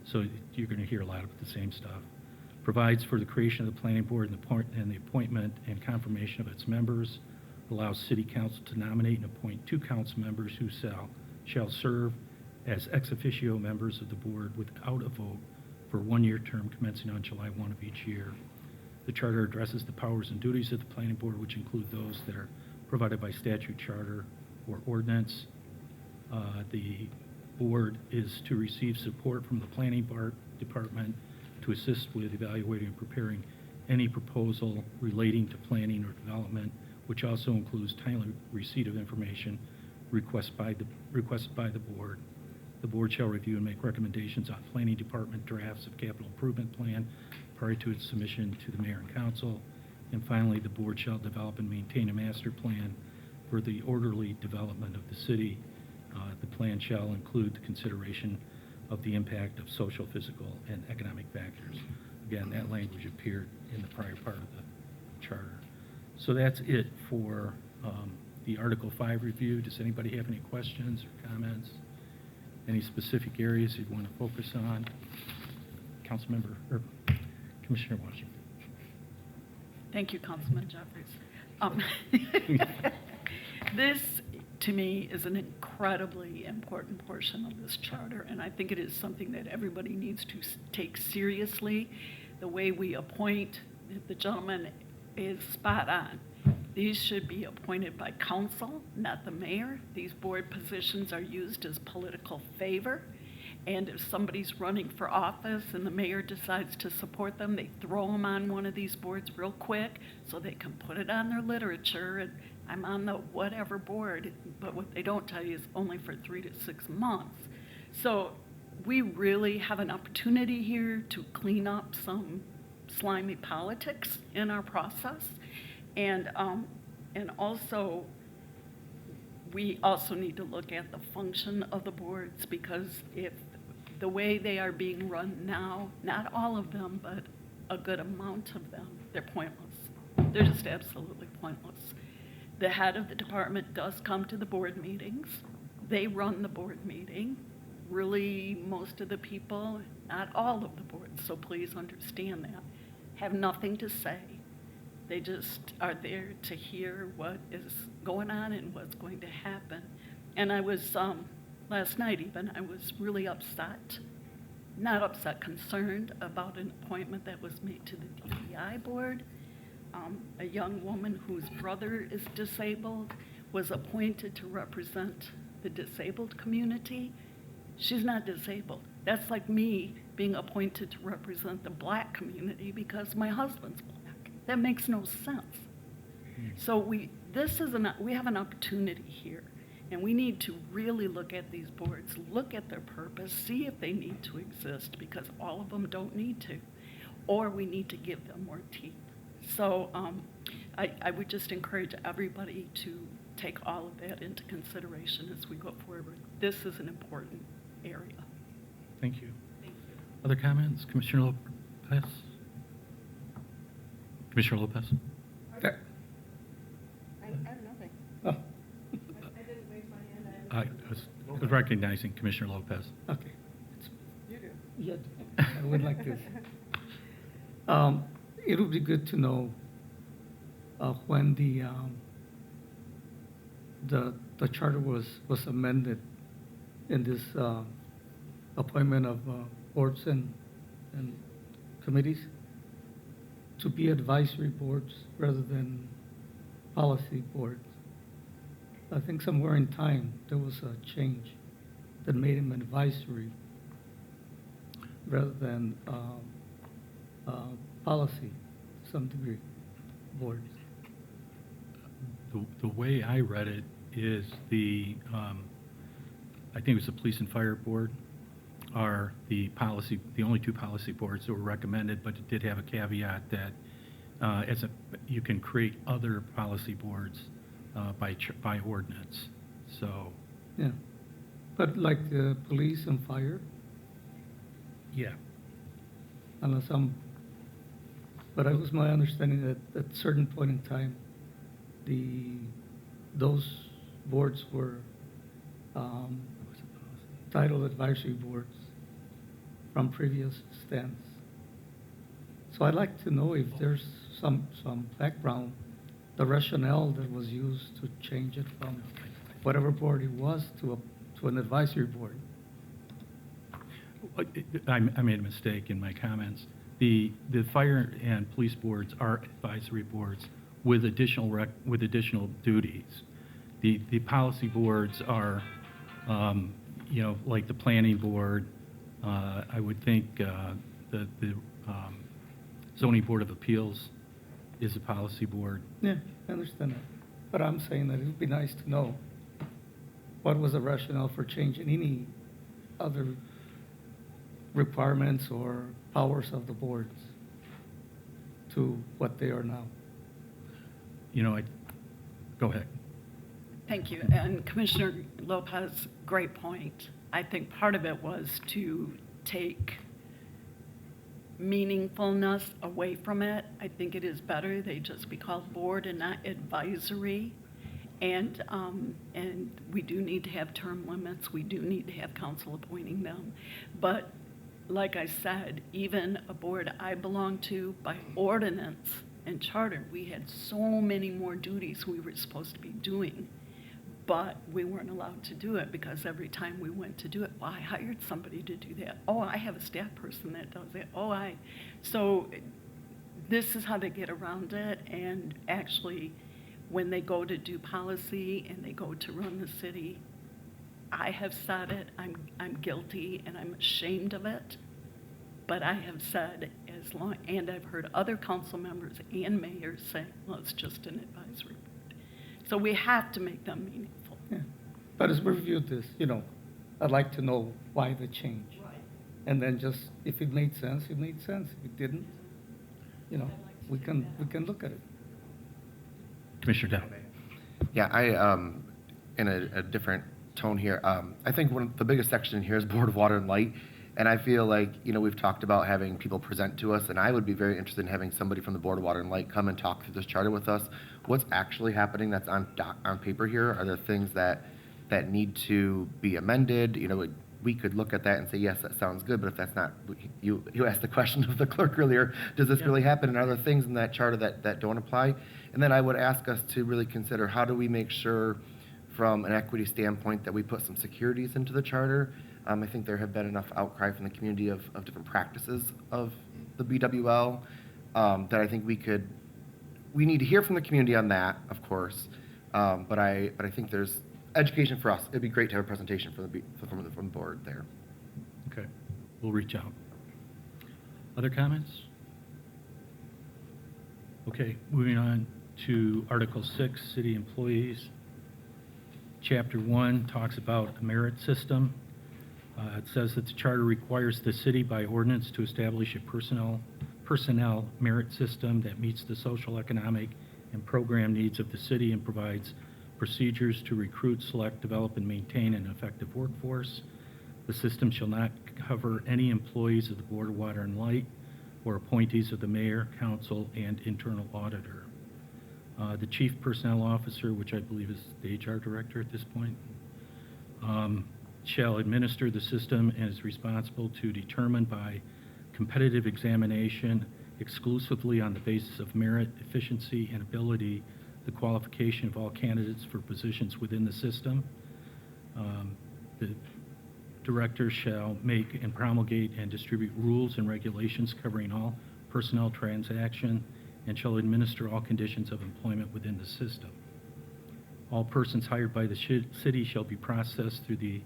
So you're going to hear a lot of the same stuff. Provides for the creation of the planning board and the appointment and confirmation of its members. Allows city council to nominate and appoint 2 council members who shall serve as ex officio members of the board without a vote for a 1-year term commencing on July 1 of each year. The charter addresses the powers and duties of the planning board, which include those that are provided by statute, charter, or ordinance. The board is to receive support from the planning department to assist with evaluating and preparing any proposal relating to planning or development, which also includes timely receipt of information requested by the board. The board shall review and make recommendations on planning department drafts of capital improvement plan prior to its submission to the mayor and council. And finally, the board shall develop and maintain a master plan for the orderly development of the city. The plan shall include the consideration of the impact of social, physical, and economic factors. Again, that language appeared in the prior part of the charter. So that's it for the Article 5 review. Does anybody have any questions or comments? Any specific areas you'd want to focus on? Councilmember, or Commissioner Washington. Thank you, Councilman Jeffries. This, to me, is an incredibly important portion of this charter, and I think it is something that everybody needs to take seriously. The way we appoint, the gentleman is spot on. These should be appointed by council, not the mayor. These board positions are used as political favor. And if somebody's running for office and the mayor decides to support them, they throw them on one of these boards real quick so they can put it on their literature. And I'm on the whatever board, but what they don't tell you is only for 3 to 6 months. So we really have an opportunity here to clean up some slimy politics in our process. And also, we also need to look at the function of the boards, because if the way they are being run now, not all of them, but a good amount of them, they're pointless. They're just absolutely pointless. The head of the department does come to the board meetings. They run the board meeting. Really, most of the people, not all of the boards, so please understand that, have nothing to say. They just are there to hear what is going on and what's going to happen. And I was, last night even, I was really upset, not upset, concerned about an appointment that was made to the DEI board. A young woman whose brother is disabled was appointed to represent the disabled community. She's not disabled. That's like me being appointed to represent the black community because my husband's black. That makes no sense. So we have an opportunity here, and we need to really look at these boards, look at their purpose, see if they need to exist, because all of them don't need to, or we need to give them more teeth. So I would just encourage everybody to take all of that into consideration as we go forward. This is an important area. Thank you. Other comments? Commissioner Lopez? Commissioner Lopez? I have nothing. Oh, I didn't raise my hand. I was recognizing Commissioner Lopez. okay. You do. Yeah, I would like this. It would be good to know when the charter was amended in this appointment of boards and committees to be advisory boards rather than policy boards. I think somewhere in time there was a change that made them advisory rather than policy to some degree boards. The way I read it is I think it was the Police and Fire Board are the only two policy boards that were recommended, but it did have a caveat that you can create other policy boards by ordinance. So, Yeah, but like the police and fire, yeah. unless but it was my understanding that at a certain point in time, those boards were titled advisory boards from previous stands. So I'd like to know if there's some background, the rationale that was used to change it from whatever board it was to an advisory board. I made a mistake in my comments. The fire and police boards are advisory boards with additional duties. The policy boards are you know, like the planning board, I would think the zoning board of appeals is a policy board. Yeah, I understand that. But I'm saying that it would be nice to know what was the rationale for changing any other requirements or powers of the boards to what they are now. You know, go ahead. Thank you. And Commissioner Lopez, great point. I think part of it was to take meaningfulness away from it. I think it is better they just be called board and not advisory. And we do need to have term limits. We do need to have council appointing them. But like I said, even a board I belong to, by ordinance and charter, we had so many more duties we were supposed to be doing. But we weren't allowed to do it because every time we went to do it, well, I hired somebody to do that. Oh, I have a staff person that does it. So this is how they get around it. And actually, when they go to do policy and they go to run the city, I have said it, I'm guilty and I'm ashamed of it. But I have said and I've heard other council members and mayors say, well, it's just an advisory board. So we have to make them meaningful. Yeah. But as we reviewed this, you know, I'd like to know why the change. Right. And then just, if it made sense, it made sense. If it didn't, you know, we can look at it. Commissioner Dow. Yeah, in a different tone here, I think one of the biggest section here is Board of Water and Light. And I feel like, you know, we've talked about having people present to us, and I would be very interested in having somebody from the Board of Water and Light come and talk through this charter with us. What's actually happening that's on paper here? Are there things that need to be amended? You know, we could look at that and say, yes, that sounds good, but if that's not, you asked the question of the clerk earlier, does this really happen? And are there things in that charter that don't apply? And then I would ask us to really consider, how do we make sure from an equity standpoint that we put some securities into the charter? I think there have been enough outcry from the community of different practices of the BWL that I think we need to hear from the community on that, of course. But I think there's education for us. It'd be great to have a presentation from the board there. Okay, we'll reach out. Other comments? Okay, moving on to Article 6, City Employees. Chapter 1 talks about a merit system. It says that the charter requires the city by ordinance to establish a personnel merit system that meets the social, economic, and program needs of the city and provides procedures to recruit, select, develop, and maintain an effective workforce. The system shall not cover any employees of the Board of Water and Light or appointees of the mayor, council, and internal auditor. The chief personnel officer, which I believe is the HR director at this point, shall administer the system and is responsible to determine by competitive examination exclusively on the basis of merit, efficiency, and ability the qualification of all candidates for positions within the system. The director shall make and promulgate and distribute rules and regulations covering all personnel transaction and shall administer all conditions of employment within the system. All persons hired by the city shall be processed through the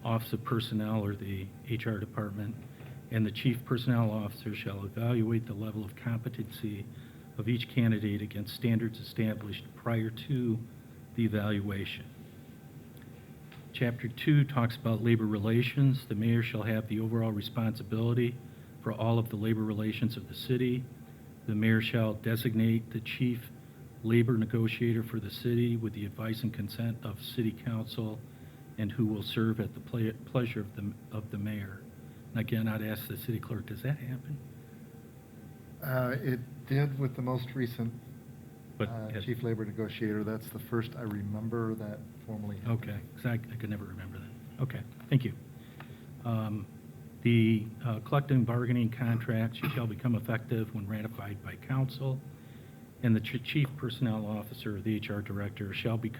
Office of Personnel or the HR department, and the chief personnel officer shall evaluate the level of competency of each candidate against standards established prior to the evaluation. Chapter 2 talks about labor relations. The mayor shall have the overall responsibility for all of the labor relations of the city. The mayor shall designate the chief labor negotiator for the city with the advice and consent of city council, and who will serve at the pleasure of the mayor. And again, I'd ask the city clerk, does that happen? It did with the most recent But chief labor negotiator. That's the first I remember that formally happened. Okay, 'cause I could never remember that. Okay, thank you. The collective bargaining contracts shall become effective when ratified by council, and the chief personnel officer or the HR director shall be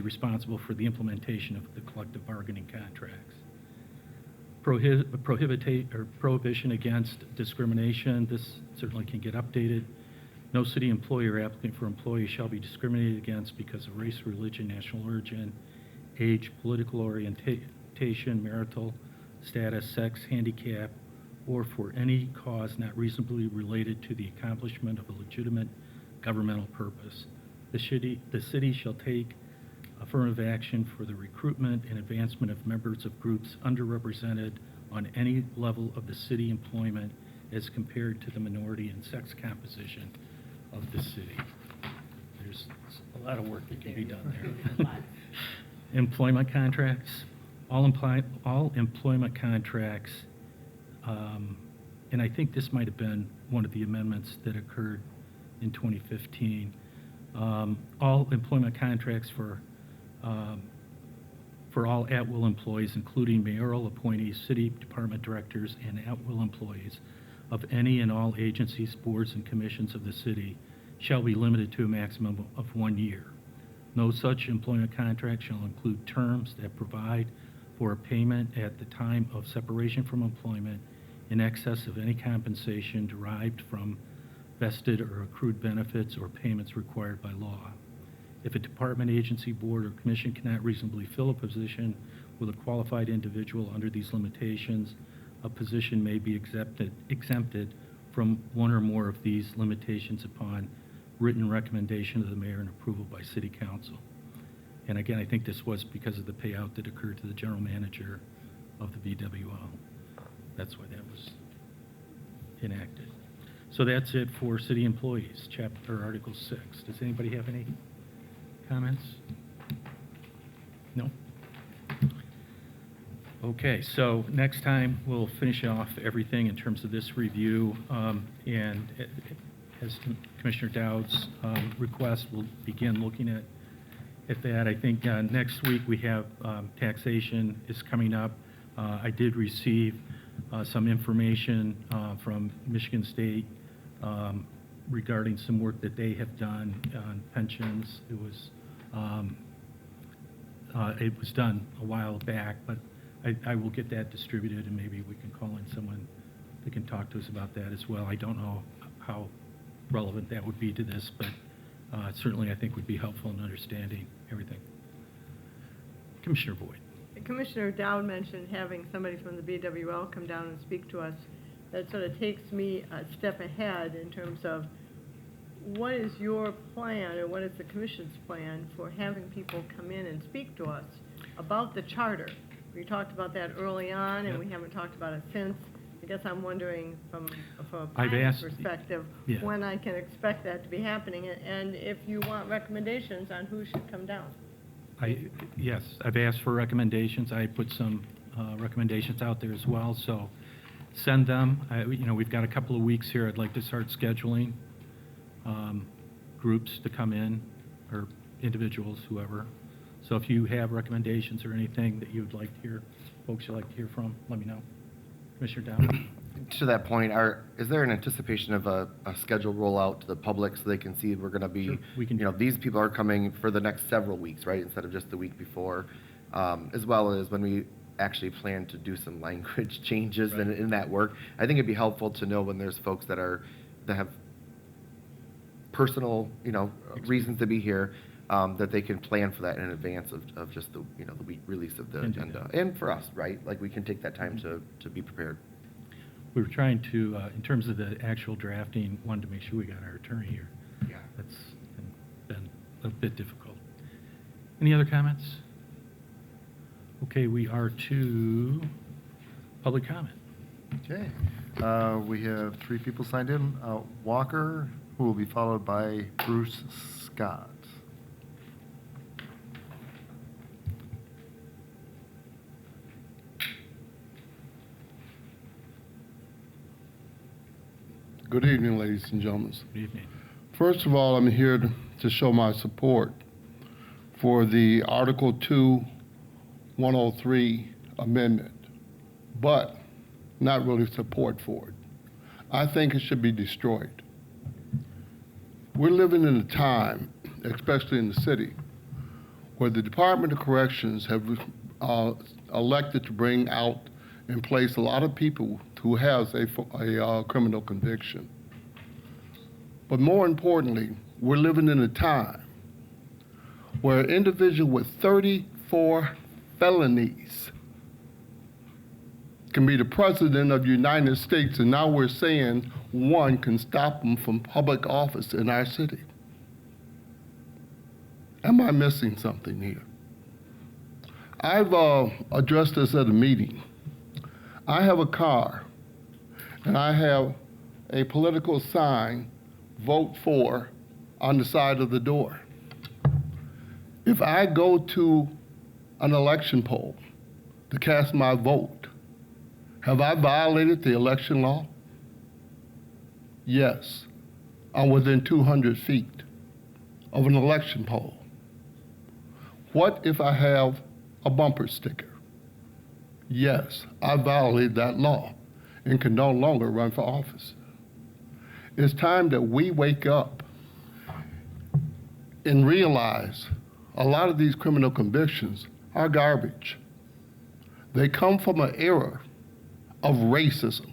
responsible for the implementation of the collective bargaining contracts. Prohibition against discrimination, this certainly can get updated. No city employee or applicant for employee shall be discriminated against because of race, religion, national origin, age, political orientation, marital status, sex, handicap, or for any cause not reasonably related to the accomplishment of a legitimate governmental purpose. The city shall take affirmative action for the recruitment and advancement of members of groups underrepresented on any level of the city employment as compared to the minority and sex composition of the city. There's a lot of work that can be done there. Employment contracts, all employment contracts, and I think this might have been one of the amendments that occurred in 2015. All employment contracts for all at-will employees, including mayoral appointees, city department directors, and at-will employees of any and all agencies, boards, and commissions of the city, shall be limited to a maximum of 1 year. No such employment contract shall include terms that provide for a payment at the time of separation from employment in excess of any compensation derived from vested or accrued benefits or payments required by law. If a department, agency, board, or commission cannot reasonably fill a position with a qualified individual under these limitations, a position may be exempted from one or more of these limitations upon written recommendation of the mayor and approval by city council. And again, I think this was because of the payout that occurred to the general manager of the VWO. That's why that was enacted. So that's it for city employees, chapter Article 6. Does anybody have any comments? No? Okay, so next time we'll finish off everything in terms of this review, and as Commissioner Dowd's request, we'll begin looking at that. I think next week we have taxation is coming up. I did receive some information from Michigan State regarding some work that they have done on pensions. It was done a while back, but I will get that distributed, and maybe we can call in someone that can talk to us about that as well. I don't know how relevant that would be to this, but certainly I think would be helpful in understanding everything. Commissioner Boyd. Commissioner Dowd mentioned having somebody from the BWL come down and speak to us. That sort of takes me a step ahead in terms of what is your plan, or what is the commission's plan for having people come in and speak to us about the charter? We talked about that early on, and Yep. we haven't talked about it since. I guess I'm wondering from a I've planning asked- perspective, yeah. when I can expect that to be happening, and if you want recommendations on who should come down. Yes, I've asked for recommendations. I put some recommendations out there as well, so send them. We've got a couple of weeks here. I'd like to start scheduling groups to come in, or individuals, whoever. So if you have recommendations or anything that you'd like to hear, folks you'd like to hear from, let me know. Commissioner Dowd? To that point, is there an anticipation of a scheduled rollout to the public so they can see we're going to be, Sure, we can do that. these people are coming for the next several weeks, right, instead of just the week before, as well as when we actually plan to do some language changes Right. in that work. I think it'd be helpful to know when there's folks that have personal, reasons to be here, that they can plan for that in advance of just the week release of the Can do agenda. that. And for us, right, like we can take that time to be prepared. We were trying to, in terms of the actual drafting, wanted to make sure we got our attorney here. Yeah. That's been a bit difficult. Any other comments? Okay, we are to public comment. Okay. We have 3 people signed in. Walker, who will be followed by Bruce Scott. Good evening, ladies and gentlemen. Good evening. First of all, I'm here to show my support for the Article 2, 103 amendment, but not really support for it. I think it should be destroyed. We're living in a time, especially in the city, where the Department of Corrections have elected to bring out in place a lot of people who has a criminal conviction. But more importantly, we're living in a time where an individual with 34 felonies can be the president of the United States, and now we're saying one can stop them from public office in our city. Am I missing something here? I've addressed this at a meeting. I have a car, and I have a political sign, vote for, on the side of the door. If I go to an election poll to cast my vote, have I violated the election law? Yes. I'm within 200 feet of an election poll. What if I have a bumper sticker? Yes, I violated that law and can no longer run for office. It's time that we wake up and realize a lot of these criminal convictions are garbage. They come from an era of racism,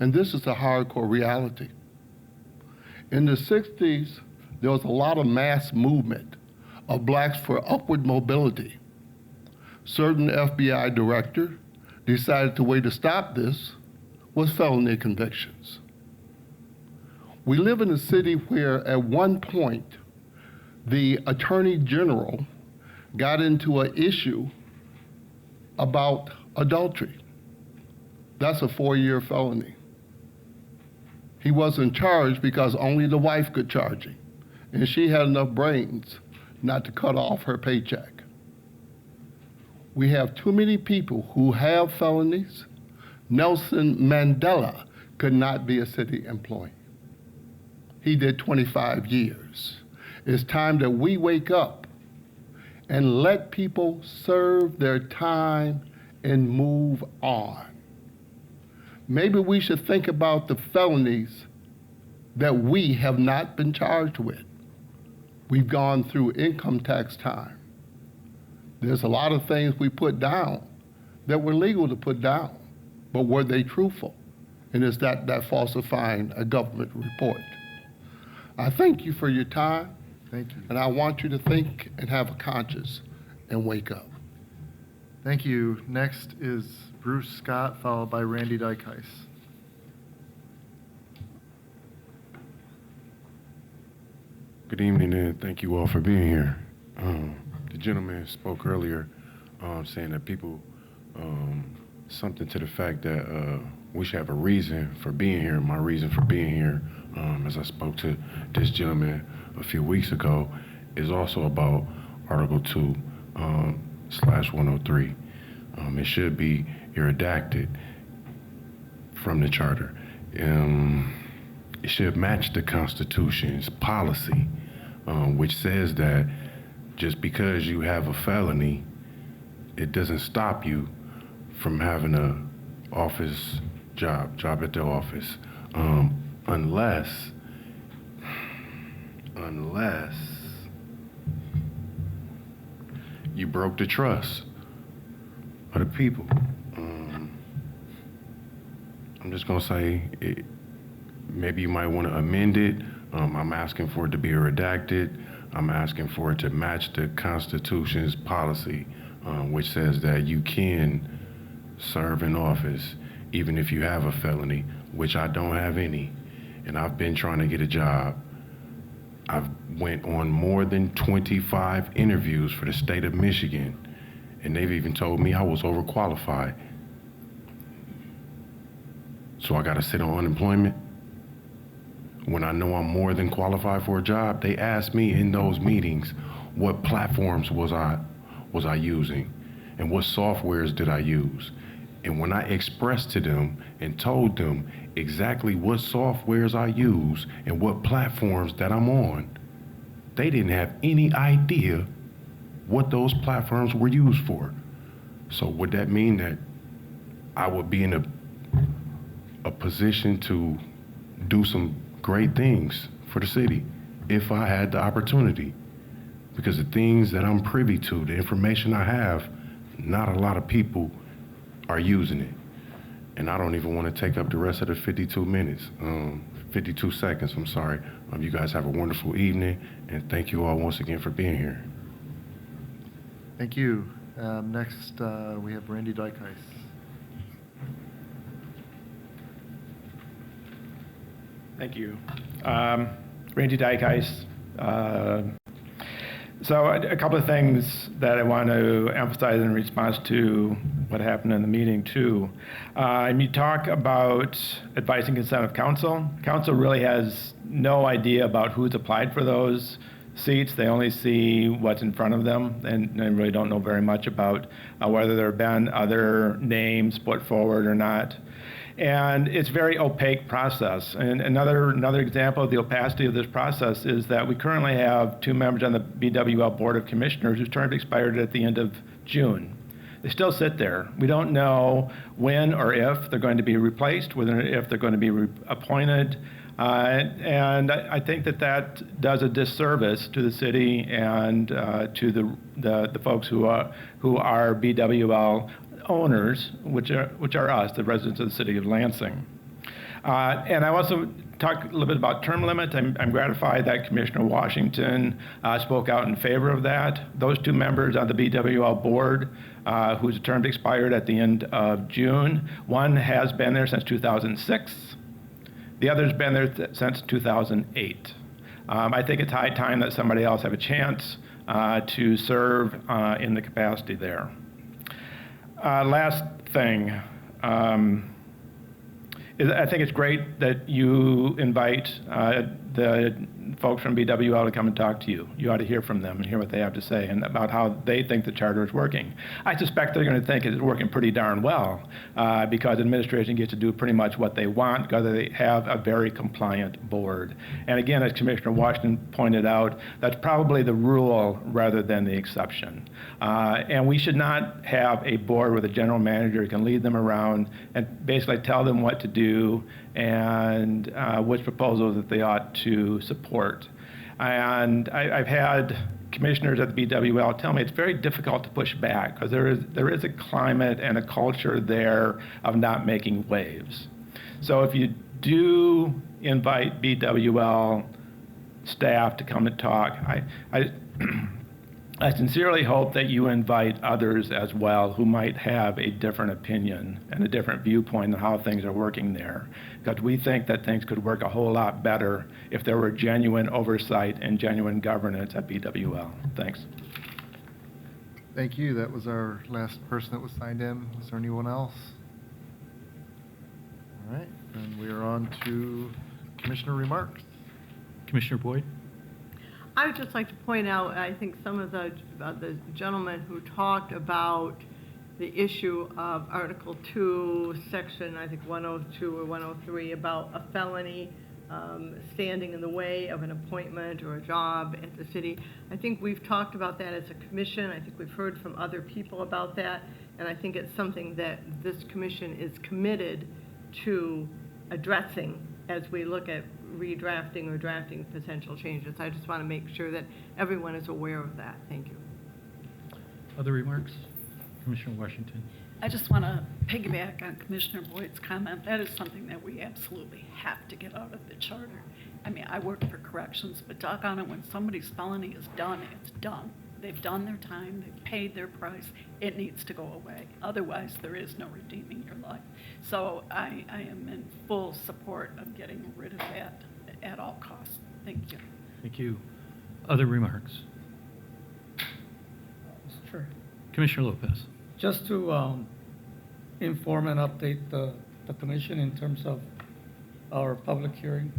and this is a hardcore reality. In the 60s, there was a lot of mass movement of blacks for upward mobility. Certain FBI director decided the way to stop this was felony convictions. We live in a city where at one point, the Attorney General got into an issue about adultery. That's a 4-year felony. He wasn't charged because only the wife could charge him, and she had enough brains not to cut off her paycheck. We have too many people who have felonies. Nelson Mandela could not be a city employee. He did 25 years. It's time that we wake up and let people serve their time and move on. Maybe we should think about the felonies that we have not been charged with. We've gone through income tax time. There's a lot of things we put down that were legal to put down, but were they truthful? And is that falsifying a government report? I thank you for your time. Thank you. And I want you to think and have a conscience and wake up. Thank you. Next is Bruce Scott, followed by Randy Dykeheis. Good evening, and thank you all for being here. The gentleman spoke earlier saying that people, something to the fact that we should have a reason for being here. My reason for being here, as I spoke to this gentleman a few weeks ago, is also about Article 2/103. It should be redacted from the charter. It should match the Constitution's policy, which says that just because you have a felony, it doesn't stop you from having a office job at the office, unless you broke the trust of the people. I'm just gonna say, maybe you might want to amend it. I'm asking for it to be redacted. I'm asking for it to match the Constitution's policy, which says that you can serve in office even if you have a felony, which I don't have any, and I've been trying to get a job. I've went on more than 25 interviews for the state of Michigan, and they've even told me I was overqualified. So I gotta sit on unemployment? When I know I'm more than qualified for a job, they asked me in those meetings, what platforms was I using and what softwares did I use? And when I expressed to them and told them exactly what softwares I use and what platforms that I'm on, they didn't have any idea what those platforms were used for. So would that mean that I would be in a position to do some great things for the city if I had the opportunity? Because the things that I'm privy to, the information I have, not a lot of people are using it. And I don't even want to take up the rest of the 52 minutes, 52 seconds, I'm sorry. You guys have a wonderful evening, and thank you all once again for being here. Thank you. Next, we have Randy Dykeis. Thank you. Randy Dykeis. So a couple of things that I want to emphasize in response to what happened in the meeting too. You talk about advice and consent of council. Council really has no idea about who's applied for those seats. They only see what's in front of them, and they really don't know very much about whether there have been other names put forward or not. And it's a very opaque process. And another example of the opacity of this process is that we currently have 2 members on the BWL Board of Commissioners whose term expired at the end of June. They still sit there. We don't know when or if they're going to be replaced, whether if they're going to be appointed. And I think that does a disservice to the city and to the folks who are BWL owners, which are us, the residents of the city of Lansing. And I also talked a little bit about term limits. I'm gratified that Commissioner Washington spoke out in favor of that. Those 2 members on the BWL board whose term expired at the end of June, one has been there since 2006. The other's been there since 2008. I think it's high time that somebody else have a chance to serve in the capacity there. Last thing, is I think it's great that you invite the folks from BWL to come and talk to you. You ought to hear from them and hear what they have to say and about how they think the charter is working. I suspect they're going to think it's working pretty darn well because administration gets to do pretty much what they want because they have a very compliant board. And again, as Commissioner Washington pointed out, that's probably the rule rather than the exception. And we should not have a board with a general manager who can lead them around and basically tell them what to do and which proposals that they ought to support. And I've had commissioners at the BWL tell me it's very difficult to push back because there is a climate and a culture there of not making waves. So if you do invite BWL staff to come and talk, I sincerely hope that you invite others as well who might have a different opinion and a different viewpoint on how things are working there. Because we think that things could work a whole lot better if there were genuine oversight and genuine governance at BWL. Thanks. Thank you. That was our last person that was signed in. Was there anyone else? All right, then we are on to commissioner remarks. Commissioner Boyd? I would just like to point out, I think some of the gentlemen who talked about the issue of Article 2, Section, I think 102 or 103, about a felony standing in the way of an appointment or a job at the city. I think we've talked about that as a commission. I think we've heard from other people about that, and I think it's something that this commission is committed to addressing as we look at redrafting or drafting potential changes. I just want to make sure that everyone is aware of that. Thank you. Other remarks? Commissioner Washington. I just want to piggyback on Commissioner Boyd's comment. That is something that we absolutely have to get out of the charter. I mean, I work for corrections, but doggone it, when somebody's felony is done, it's done. They've done their time, they've paid their price, it needs to go away. Otherwise, there is no redeeming your life. So I am in full support of getting rid of that at all costs. Thank you. Thank you. Other remarks? Sure. Commissioner Lopez. Just to inform and update the commission in terms of our public hearing.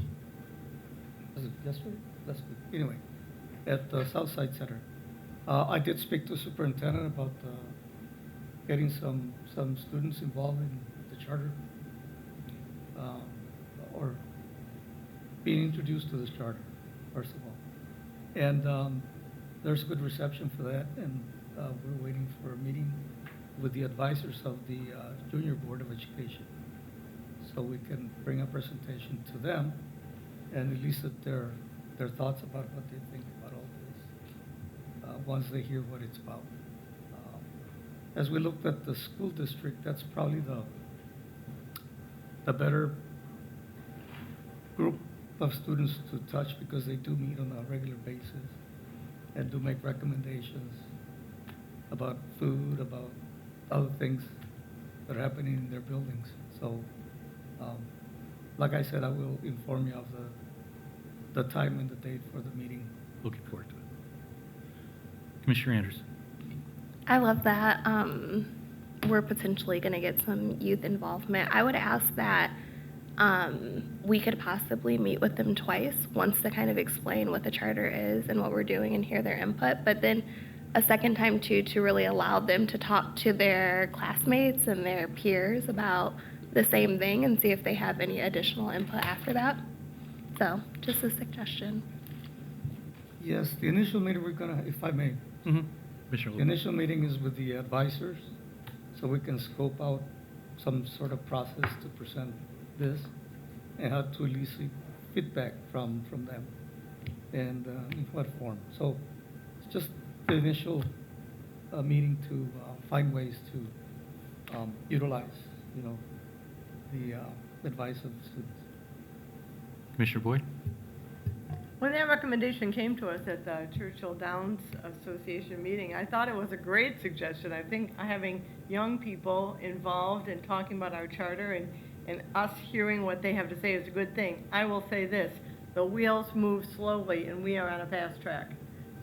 Was it yesterday? Last week. Anyway, at the Southside Center. I did speak to the superintendent about getting some students involved in the charter or being introduced to this charter, first of all. And there's good reception for that, and we're waiting for a meeting with the advisors of the Junior Board of Education so we can bring a presentation to them and elicit their thoughts about what they think about all this once they hear what it's about. As we looked at the school district, that's probably the better group of students to touch because they do meet on a regular basis and do make recommendations about food, about other things that are happening in their buildings. So, like I said, I will inform you of the time and the date for the meeting. Looking forward to it. Commissioner Anderson. I love that we're potentially going to get some youth involvement. I would ask that we could possibly meet with them twice, once to kind of explain what the charter is and what we're doing and hear their input, but then a second time too to really allow them to talk to their classmates and their peers about the same thing and see if they have any additional input after that. So just a suggestion. Yes, the initial meeting we're gonna, if I may, Mm-hmm. Commissioner the Lopez. initial meeting is with the advisors, so we can scope out some sort of process to present this and how to elicit feedback from them and in what form. So it's just the initial meeting to find ways to utilize, the advice of the students. Commissioner Boyd. When that recommendation came to us at the Churchill Downs Association meeting, I thought it was a great suggestion. I think having young people involved in talking about our charter and us hearing what they have to say is a good thing. I will say this, the wheels move slowly and we are on a fast track.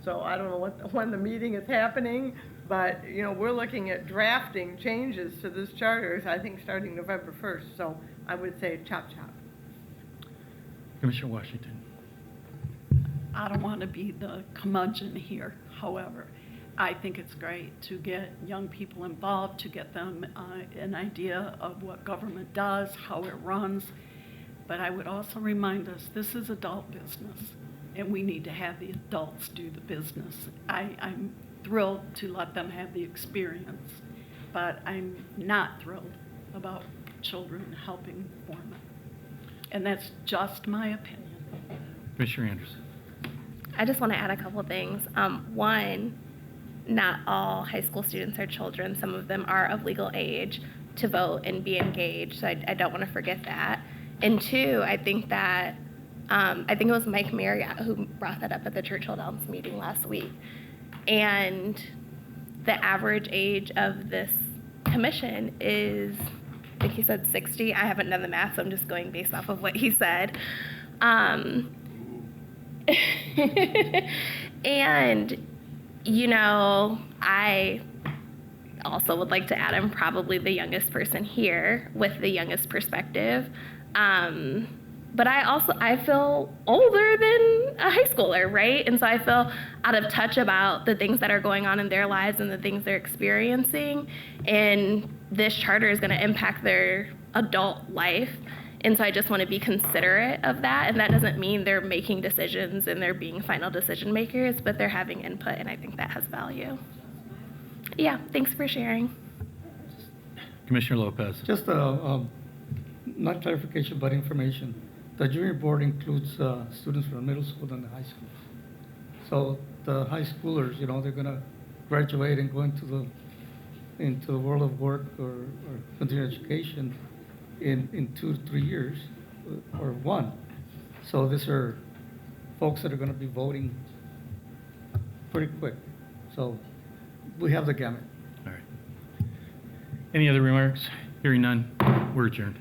So I don't know when the meeting is happening, but we're looking at drafting changes to this charter, I think starting November 1st. So I would say chop chop. Commissioner Washington. I don't want to be the curmudgeon here. However, I think it's great to get young people involved, to get them an idea of what government does, how it runs. But I would also remind us, this is adult business, and we need to have the adults do the business. I'm thrilled to let them have the experience, but I'm not thrilled about children helping form it. And that's just my opinion. Commissioner Anderson. I just want to add a couple things. One, not all high school students are children. Some of them are of legal age to vote and be engaged, so I don't want to forget that. And two, I think that, I think it was Mike Marriott who brought that up at the Churchill Downs meeting last week. And the average age of this commission is, I think he said 60. I haven't done the math, so I'm just going based off of what he said. And, I also would like to add I'm probably the youngest person here with the youngest perspective. But I feel older than a high schooler, right? And so I feel out of touch about the things that are going on in their lives and the things they're experiencing. And this charter is going to impact their adult life. And so I just want to be considerate of that. And that doesn't mean they're making decisions and they're being final decision makers, but they're having input, and I think that has value. Yeah, thanks for sharing. Commissioner Lopez. Just not clarification, but information. The junior board includes students from middle school and the high school. So the high schoolers, they're going to graduate and go into the world of work or continuing education in 2 to 3 years or one. So these are folks that are going to be voting pretty quick. So we have the gamut. All right. Any other remarks? Hearing none, we're adjourned.